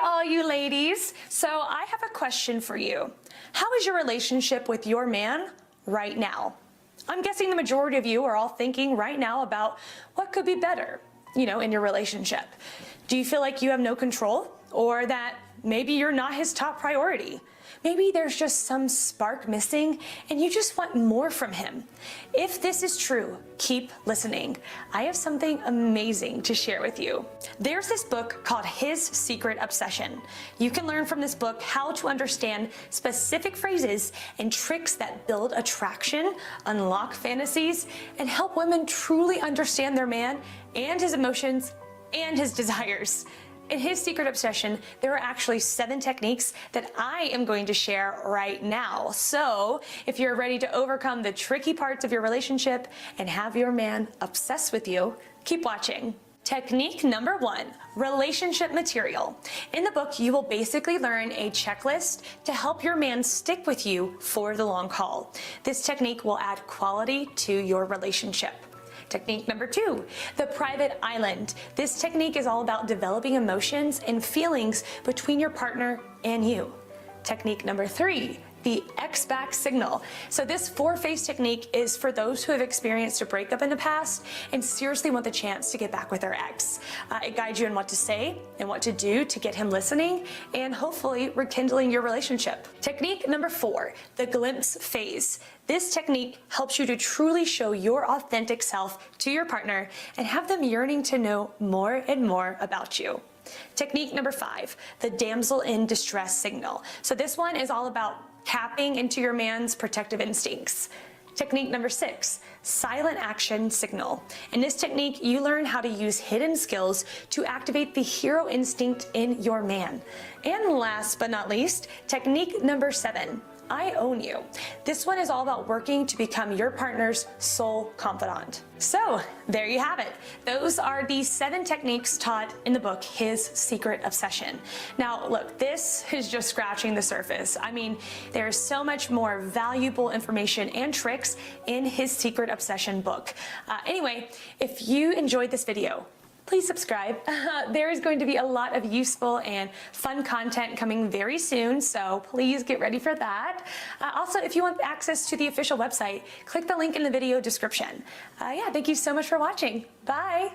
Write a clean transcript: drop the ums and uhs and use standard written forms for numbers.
all you ladies. So I have a question for you. How is your relationship with your man right now? I'm guessing the majority of you are all thinking right now about what could be better, in your relationship. Do you feel like you have no control, or that maybe you're not his top priority? Maybe there's just some spark missing and you just want more from him. If this is true, keep listening. I have something amazing to share with you. There's this book called His Secret Obsession. You can learn from this book how to understand specific phrases and tricks that build attraction, unlock fantasies, and help women truly understand their man and his emotions and his desires. In His Secret Obsession, there are actually 7 techniques that I am going to share right now. So if you're ready to overcome the tricky parts of your relationship and have your man obsessed with you, keep watching. Technique number 1, relationship material. In the book, you will basically learn a checklist to help your man stick with you for the long haul. This technique will add quality to your relationship. Technique number 2, the private island. This technique is all about developing emotions and feelings between your partner and you. Technique number 3, the X-back signal. So this 4-phase technique is for those who have experienced a breakup in the past and seriously want the chance to get back with their ex. It guides you in what to say and what to do to get him listening and hopefully rekindling your relationship. Technique number 4, the glimpse phase. This technique helps you to truly show your authentic self to your partner and have them yearning to know more and more about you. Technique number 5, the damsel in distress signal. So this one is all about tapping into your man's protective instincts. Technique number 6, silent action signal. In this technique, you learn how to use hidden skills to activate the hero instinct in your man. And last but not least, technique number 7, I own you. This one is all about working to become your partner's sole confidant. So there you have it. Those are the 7 techniques taught in the book, His Secret Obsession. Now look, this is just scratching the surface. I mean, there's so much more valuable information and tricks in His Secret Obsession book. Anyway, if you enjoyed this video, please subscribe. There is going to be a lot of useful and fun content coming very soon, so please get ready for that. Also, if you want access to the official website, click the link in the video description. Yeah, thank you so much for watching. Bye.